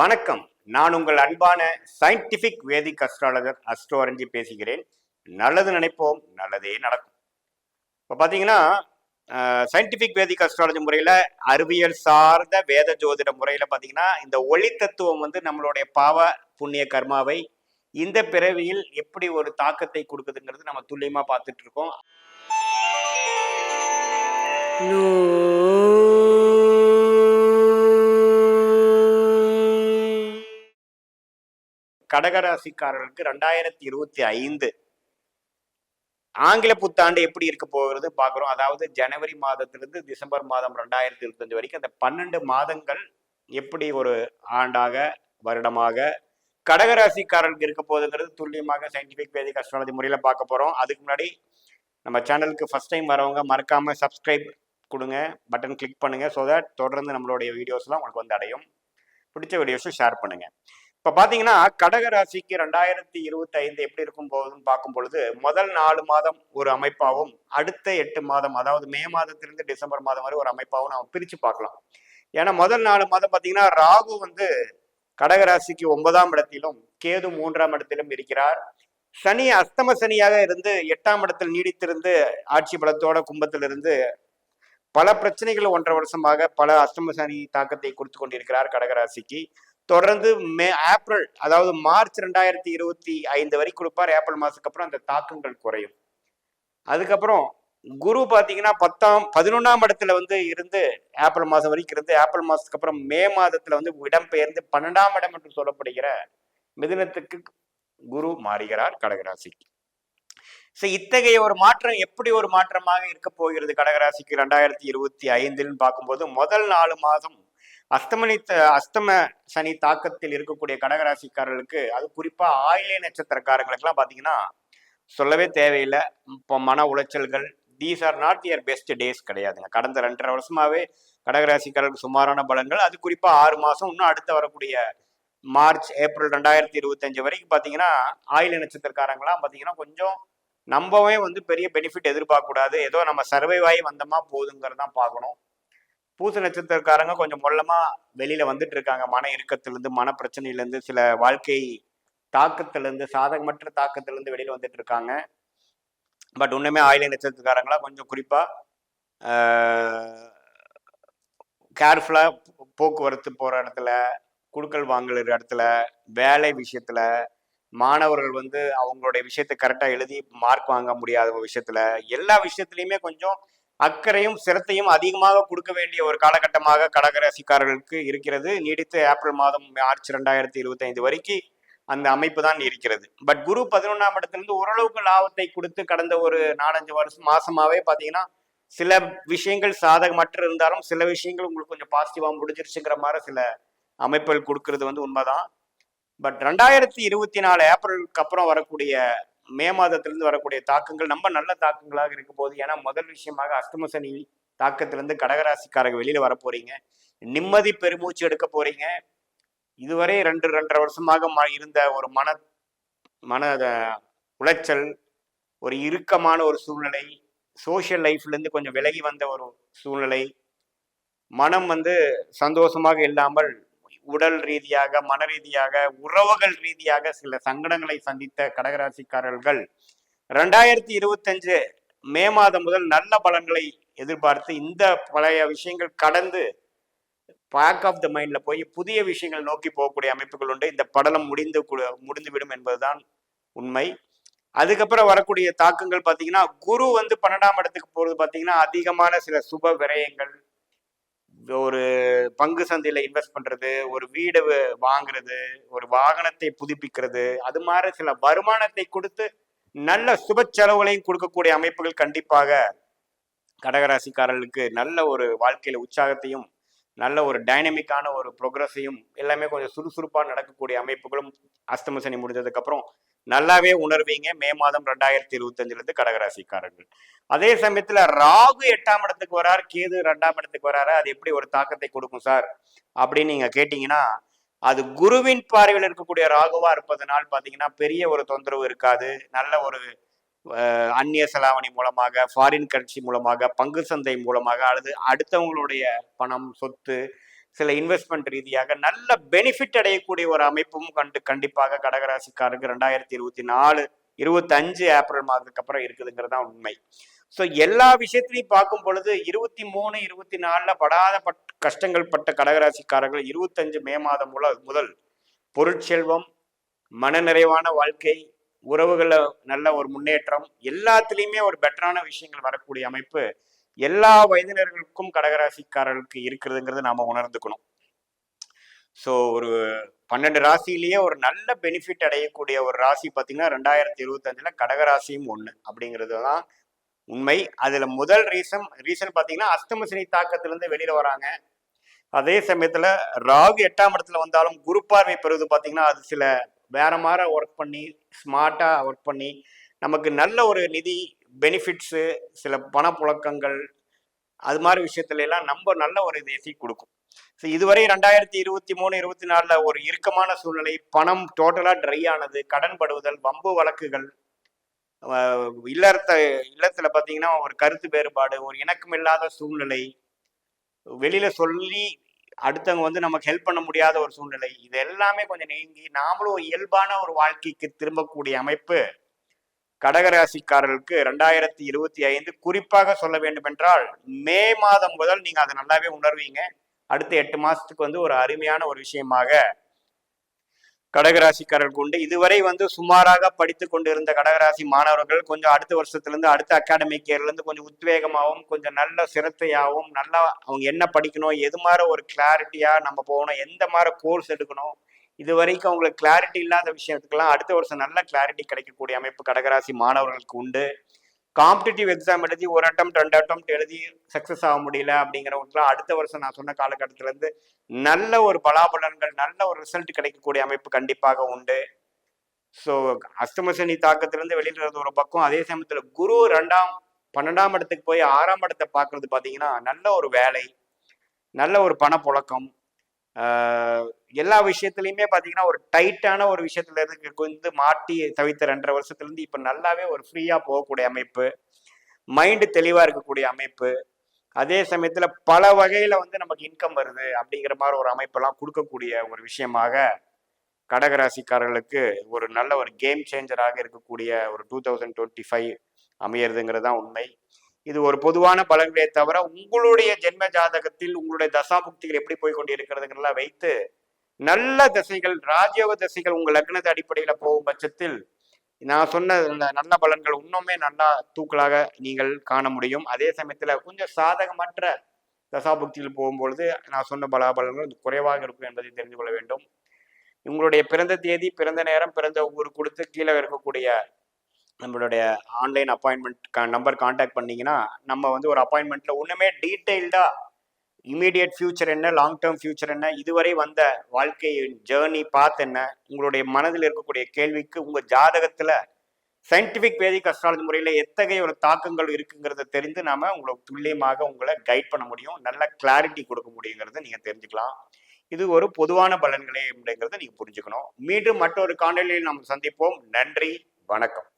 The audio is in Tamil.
வணக்கம். நான் உங்கள் அன்பான சயின்டிபிக் வேதிக் அஸ்ட்ராலஜர் அஸ்ட்ரோ அரஞ்சி பேசுகிறேன். நல்லது நினைப்போம், நல்லதே நடக்கும். இப்போ பார்த்தீங்கன்னா சயின்டிபிக் வேதிக் அஸ்ட்ராலஜி முறையில், அறிவியல் சார்ந்த வேத ஜோதிட முறையில் பார்த்தீங்கன்னா, இந்த ஒளி தத்துவம் வந்து நம்மளுடைய பாவ புண்ணிய கர்மாவை இந்த பிறவியில் எப்படி ஒரு தாக்கத்தை கொடுக்குதுங்கிறது நம்ம துல்லியமாக பார்த்துட்டு இருக்கோம். கடகராசிக்காரர்களுக்கு 2025 ஆங்கில புத்தாண்டு எப்படி இருக்க போகிறது பார்க்குறோம். அதாவது ஜனவரி மாதத்திலிருந்து டிசம்பர் மாதம் 2025 வரைக்கும் அந்த 12 மாதங்கள் எப்படி ஒரு ஆண்டாக வருடமாக கடகராசிக்காரர்களுக்கு இருக்க போகுதுங்கிறது துல்லியமாக சயின்டிபிக் வேதிக் அஸ்ட்ராலஜி முறையில் பார்க்க போகிறோம். அதுக்கு முன்னாடி நம்ம சேனலுக்கு ஃபர்ஸ்ட் டைம் வரவங்க மறக்காமல் சப்ஸ்கிரைப் கொடுங்க, பட்டன் கிளிக் பண்ணுங்கள். ஸோ தட் தொடர்ந்து நம்மளுடைய வீடியோஸ்லாம் உங்களுக்கு வந்து அடையும். பிடிச்ச வீடியோஸும் ஷேர் பண்ணுங்கள். இப்போ பார்த்தீங்கன்னா கடகராசிக்கு 2025 எப்படி இருக்கும் போகுதுன்னு பார்க்கும் பொழுது, முதல் 4 மாதம் ஒரு அமைப்பாகவும், அடுத்த 8 மாதம் அதாவது மே மாதத்திலிருந்து டிசம்பர் மாதம் வரை ஒரு அமைப்பாகவும் நம்ம பிரித்து பார்க்கலாம். ஏன்னா முதல் 4 மாதம் பார்த்தீங்கன்னா ராகு வந்து கடகராசிக்கு 9ஆம் இடத்திலும் கேது 3ஆம் இடத்திலும் இருக்கிறார். சனி அஸ்தம சனியாக இருந்து 8ஆம் இடத்தில் நீடித்திருந்து ஆட்சி பலத்தோட கும்பத்திலிருந்து பல பிரச்சனைகள் 1.5 வருஷமாக பல அஸ்தம சனி தாக்கத்தை கொடுத்து கொண்டிருக்கிறார் கடகராசிக்கு. தொடர்ந்து ஏப்ரல் அதாவது மார்ச் 2025 வரை கொடுப்பார். ஏப்ரல் மாசத்துக்கு அப்புறம் அந்த தாக்கங்கள் குறையும். அதுக்கப்புறம் குரு பார்த்தீங்கன்னா 11ஆம் இடத்துல வந்து இருந்து ஏப்ரல் மாதம் வரைக்கும் இருந்து ஏப்ரல் மாதத்துக்கு அப்புறம் மே மாதத்துல வந்து இடம்பெயர்ந்து 12ஆம் இடம் என்று சொல்லப்படுகிற மிதுனத்துக்கு குரு மாறுகிறார் கடகராசிக்கு. இத்தகைய ஒரு மாற்றம் எப்படி ஒரு மாற்றமாக இருக்க போகிறது கடகராசிக்கு 2025 பார்க்கும்போது, முதல் 4 மாதம் அஸ்தம சனி தாக்கத்தில் இருக்கக்கூடிய கடகராசிக்காரர்களுக்கு, அது குறிப்பா ஆயில்ய நட்சத்திரக்காரங்களுக்கெல்லாம் பார்த்தீங்கன்னா சொல்லவே தேவையில்லை. இப்போ மன உளைச்சல்கள், these are not your best days கிடையாதுங்க. கடந்த 2.5 வருஷமாவே கடகராசிக்காரர்களுக்கு சுமாரான பலன்கள். அது குறிப்பா 6 மாசம் இன்னும் அடுத்து வரக்கூடிய மார்ச் ஏப்ரல் 2025 வரைக்கும் பார்த்தீங்கன்னா ஆயில்ய நட்சத்திரக்காரங்களாம் பார்த்தீங்கன்னா கொஞ்சம் நம்பவே வந்து பெரிய பெனிஃபிட் எதிர்பார்க்க கூடாது. ஏதோ நம்ம சர்வைவ் ஆகி வந்தோமா போதுங்கிறதான் பார்க்கணும். பூச நட்சத்திரக்காரங்க கொஞ்சம் மொல்லமா வெளியில வந்துட்டு இருக்காங்க. மன இறுக்கத்திலிருந்து, மன பிரச்சனையிலேருந்து, சில வாழ்க்கை தாக்கத்திலிருந்து, சாதகமற்ற தாக்கத்திலிருந்து வெளியில வந்துட்டு இருக்காங்க. பட் இன்னுமே ஆயில்ய நட்சத்திரக்காரங்களா கொஞ்சம் குறிப்பா கேர்ஃபுல்லா போக்குவரத்து போற இடத்துல, குடுக்கல் வாங்கல் இடத்துல, வேலை விஷயத்துல, மாணவர்கள் வந்து அவங்களுடைய விஷயத்தை கரெக்டா எழுதி மார்க் வாங்க முடியாத விஷயத்துல, எல்லா விஷயத்திலையுமே கொஞ்சம் அக்கறையும் சிரத்தையும் அதிகமாக கொடுக்க வேண்டிய ஒரு காலகட்டமாக கடகராசிக்காரர்களுக்கு இருக்கிறது. நீடித்து ஏப்ரல் மாதம் மார்ச் 2025 வரைக்கும் அந்த அமைப்பு தான் இருக்கிறது. பட் குரு 11ஆம் இடத்திலிருந்து ஓரளவுக்கு லாபத்தை கொடுத்து கடந்த ஒரு 4-5 மாசமாவே பார்த்தீங்கன்னா சில விஷயங்கள் சாதகமற்ற இருந்தாலும் சில விஷயங்கள் உங்களுக்கு கொஞ்சம் பாசிட்டிவா முடிஞ்சிருச்சுங்கிற மாதிரி சில அமைப்புகள் கொடுக்கறது வந்து உண்மைதான். பட் 2024 ஏப்ரலுக்கு அப்புறம் வரக்கூடிய மே மாதத்திலிருந்து வரக்கூடிய தாக்கங்கள் நம்ம நல்ல தாக்கங்களாக இருக்க போகுது. ஏன்னா முதல் விஷயமாக அஸ்தம சனி தாக்கத்திலிருந்து கடகராசிக்காரங்க வெளியில வர போறீங்க. நிம்மதி பெருமூச்சு எடுக்க போறீங்க. இதுவரை 2-2.5 வருஷமாக இருந்த ஒரு மன உளைச்சல், ஒரு இறுக்கமான ஒரு சூழ்நிலை, சோசியல் லைஃப்ல இருந்து கொஞ்சம் விலகி வந்த ஒரு சூழ்நிலை, மனம் வந்து சந்தோஷமாக இல்லாமல் உடல் ரீதியாக, மன ரீதியாக, உறவுகள் ரீதியாக சில சங்கடங்களை சந்தித்த கடகராசிக்காரர்கள் 2025 மே மாதம் முதல் நல்ல பலன்களை எதிர்பார்த்து இந்த பழைய விஷயங்கள் கடந்து பேக் ஆஃப் த மைண்ட்ல போய் புதிய விஷயங்கள் நோக்கி போகக்கூடிய அமைப்புகள் உண்டு. இந்த படலம் முடிந்துவிடும் என்பதுதான் உண்மை. அதுக்கப்புறம் வரக்கூடிய தாக்கங்கள் பார்த்தீங்கன்னா குரு வந்து 12ஆம் இடத்துக்கு போறது பார்த்தீங்கன்னா அதிகமான சில சுப விரயங்கள், ஒரு பங்கு சந்தையில இன்வெஸ்ட் பண்றது, ஒரு வீடு வாங்குறது, ஒரு வாகனத்தை புதுப்பிக்கிறது, அது மாதிரி சில வருமானத்தை கொடுத்து நல்ல சுப செலவுகளையும் கொடுக்கக்கூடிய அமைப்புகள் கண்டிப்பாக கடகராசிக்காரர்களுக்கு நல்ல ஒரு வாழ்க்கையில உற்சாகத்தையும் நல்ல ஒரு டைனமிக்கான ஒரு ப்ரோக்ரஸையும் எல்லாமே கொஞ்சம் சுறுசுறுப்பாக நடக்கக்கூடிய அமைப்புகளும் அஸ்தம சனி முடிஞ்சதுக்கு அப்புறம் நல்லாவே உணர்வீங்க. மே மாதம் 2025 கடகராசிக்காரர்கள். அதே சமயத்துல ராகு 8ஆம் இடத்துக்கு வரார், கேது 2ஆம் இடத்துக்கு வராரு. அது எப்படி ஒரு தாக்கத்தை கொடுக்கும் சார் அப்படின்னு நீங்க கேட்டீங்கன்னா, அது குருவின் பார்வையில் இருக்கக்கூடிய ராகுவா இருப்பதனால் பாத்தீங்கன்னா பெரிய ஒரு தொந்தரவு இருக்காது. நல்ல ஒரு அந்நிய செலாவணி மூலமாக, ஃபாரின் கரன்சி மூலமாக, பங்கு சந்தை மூலமாக, அல்லது அடுத்தவங்களுடைய பணம், சொத்து, சில இன்வெஸ்ட்மெண்ட் ரீதியாக நல்ல பெனிஃபிட் அடையக்கூடிய ஒரு அமைப்பும் கண்டிப்பாக கடகராசிக்காரருக்கு 2024 25 ஏப்ரல் மாதத்துக்கு அப்புறம் இருக்குதுங்கிறது தான் உண்மை. ஸோ எல்லா விஷயத்திலையும் பார்க்கும் பொழுது 23 24 படாத கஷ்டங்கள் பட்ட கடகராசிக்காரர்கள் 25 மே மாதம் முதல் பொருட்செல்வம், மனநிறைவான வாழ்க்கை, உறவுகள நல்ல ஒரு முன்னேற்றம், எல்லாத்துலேயுமே ஒரு பெட்டரான விஷயங்கள் வரக்கூடிய அமைப்பு எல்லா வயதினர்களுக்கும் கடகராசிக்காரர்களுக்கு இருக்கிறதுங்கிறத நாம உணர்ந்துக்கணும். ஸோ ஒரு 12 ராசியிலேயே ஒரு நல்ல பெனிஃபிட் அடையக்கூடிய ஒரு ராசி பார்த்தீங்கன்னா 2025 கடகராசியும் ஒன்று அப்படிங்கிறது தான் உண்மை. அதுல முதல் ரீசன் பார்த்தீங்கன்னா அஷ்டம சனி தாக்கத்திலிருந்து வெளியில வராங்க. அதே சமயத்துல ராகு 8ஆம் இடத்துல வந்தாலும் குரு பார்வை பெறுவது பார்த்தீங்கன்னா அது சில வேற மாதிரி ஒர்க் பண்ணி ஸ்மார்ட்டா ஒர்க் பண்ணி நமக்கு நல்ல ஒரு நிதி பெனிஃபிட்ஸு, சில பணப்புழக்கங்கள், அது மாதிரி விஷயத்துல எல்லாம் நம்ம நல்ல ஒரு இதை கொடுக்கும். ஸோ இதுவரை 2023 24 ஒரு இறுக்கமான சூழ்நிலை, பணம் டோட்டலா ட்ரை ஆனது, கடன் படுவதல், வம்பு வழக்குகள், இல்லத்துல பாத்தீங்கன்னா ஒரு கருத்து வேறுபாடு, ஒரு இணக்கம் இல்லாத சூழ்நிலை, வெளியில சொல்லி அடுத்தவங்க நமக்கு ஹெல்ப் பண்ண முடியாத ஒரு சூழ்நிலை, இது எல்லாமே கொஞ்சம் நீங்கி நாமளும் ஒரு இயல்பான ஒரு வாழ்க்கைக்கு திரும்பக்கூடிய அமைப்பு கடகராசிக்காரர்களுக்கு 2025 குறிப்பாக சொல்ல வேண்டும் என்றால் மே மாதம் முதல் நீங்க அதை நல்லாவே உணர்வீங்க. அடுத்த 8 மாசத்துக்கு ஒரு அருமையான ஒரு விஷயமாக கடகராசிக்காரர்களுக்கு உண்டு. இதுவரை சுமாராக படித்து கொண்டு இருந்த கடகராசி மாணவர்கள் கொஞ்சம் அடுத்த வருஷத்துலேருந்து அடுத்த அகாடமிக் இயர்லேருந்து கொஞ்சம் உத்வேகமாகவும் கொஞ்சம் நல்ல சிரத்தையாகவும் நல்லா அவங்க என்ன படிக்கணும், எது மாதிரி ஒரு கிளாரிட்டியாக நம்ம போகணும், எந்த மாதிரி கோர்ஸ் எடுக்கணும், இது வரைக்கும் அவங்களுக்கு கிளாரிட்டி இல்லாத விஷயத்துக்கெல்லாம் அடுத்த வருஷம் நல்ல கிளாரிட்டி கிடைக்கக்கூடிய அமைப்பு கடகராசி மாணவர்களுக்கு உண்டு. காம்படிட்டிவ் எக்ஸாம் எழுதி ஒரு அட்டம் 2 அட்டம் எழுதி சக்ஸஸ் ஆக முடியல அப்படிங்கிறவங்களுக்குலாம் அடுத்த வருஷம் நான் சொன்ன காலகட்டத்திலேருந்து நல்ல ஒரு பலாபலன்கள், நல்ல ஒரு ரிசல்ட் கிடைக்கக்கூடிய அமைப்பு கண்டிப்பாக உண்டு. ஸோ அஷ்டமசனி தாக்கத்திலிருந்து வெளியிடுறது ஒரு பக்கம், அதே சமயத்தில் குரு 12ஆம் இடத்துக்கு போய் 6ஆம் இடத்தை பார்க்கறது பார்த்தீங்கன்னா நல்ல ஒரு வேலை, நல்ல ஒரு பணப்புழக்கம், எல்லா விஷயத்துலையுமே பார்த்தீங்கன்னா ஒரு டைட்டான ஒரு விஷயத்துல இருந்து மாட்டி தவித்த 2.5 வருஷத்துலேருந்து இப்போ நல்லாவே ஒரு ஃப்ரீயாக போகக்கூடிய அமைப்பு, மைண்டு தெளிவாக இருக்கக்கூடிய அமைப்பு, அதே சமயத்தில் பல வகையில் நமக்கு இன்கம் வருது அப்படிங்கிற மாதிரி ஒரு அமைப்பெல்லாம் கொடுக்கக்கூடிய ஒரு விஷயமாக கடகராசிக்காரர்களுக்கு ஒரு நல்ல ஒரு கேம் சேஞ்சராக இருக்கக்கூடிய ஒரு 2025 அமையிறதுங்கிறது தான் உண்மை. இது ஒரு பொதுவான பலன்களே தவிர உங்களுடைய ஜென்ம ஜாதகத்தில் உங்களுடைய தசாபுக்திகள் எப்படி போய் கொண்டு இருக்கிறதுங்கிறதெல்லாம் வைத்து நல்ல தசைகள், ராஜயோக தசைகள் உங்கள் லக்னத்தை அடிப்படையில் போகும் பட்சத்தில் நான் சொன்ன நல்ல பலன்கள் இன்னுமே நல்லா தூக்கலாக நீங்கள் காண முடியும். அதே சமயத்தில் கொஞ்சம் சாதகமற்ற தசாபுக்தியில் போகும்பொழுது நான் சொன்ன பலாபலன்கள் குறைவாக இருக்கும் என்பதை தெரிந்து கொள்ள வேண்டும். உங்களுடைய பிறந்த தேதி, பிறந்த நேரம், பிறந்த ஊர் கொடுத்து கீழே இருக்கக்கூடிய நம்மளுடைய ஆன்லைன் அப்பாயின்மெண்ட் நம்பர் கான்டாக்ட் பண்ணிங்கன்னா நம்ம ஒரு அப்பாயின்மெண்ட்டில் ஒன்றுமே டீட்டெயில்டாக இமீடியட் ஃபியூச்சர் என்ன, லாங் டேர்ம் ஃபியூச்சர் என்ன, இதுவரை வந்த வாழ்க்கை ஜேர்னி பாத் என்ன, உங்களுடைய மனதில் இருக்கக்கூடிய கேள்விக்கு உங்கள் ஜாதகத்தில் சயின்டிஃபிக் வேதிக் அஸ்ட்ராலஜி முறையில் எத்தகைய ஒரு தாக்கங்கள் இருக்குங்கிறத தெரிந்து நாம உங்களை துல்லியமாக உங்களை கைட் பண்ண முடியும், நல்ல கிளாரிட்டி கொடுக்க முடியுங்கிறத நீங்கள் தெரிஞ்சுக்கலாம். இது ஒரு பொதுவான பலன்களே அப்படிங்கிறத நீங்கள் புரிஞ்சுக்கணும். மீண்டும் மற்றொரு காணொலியில் நாம் சந்திப்போம். நன்றி, வணக்கம்.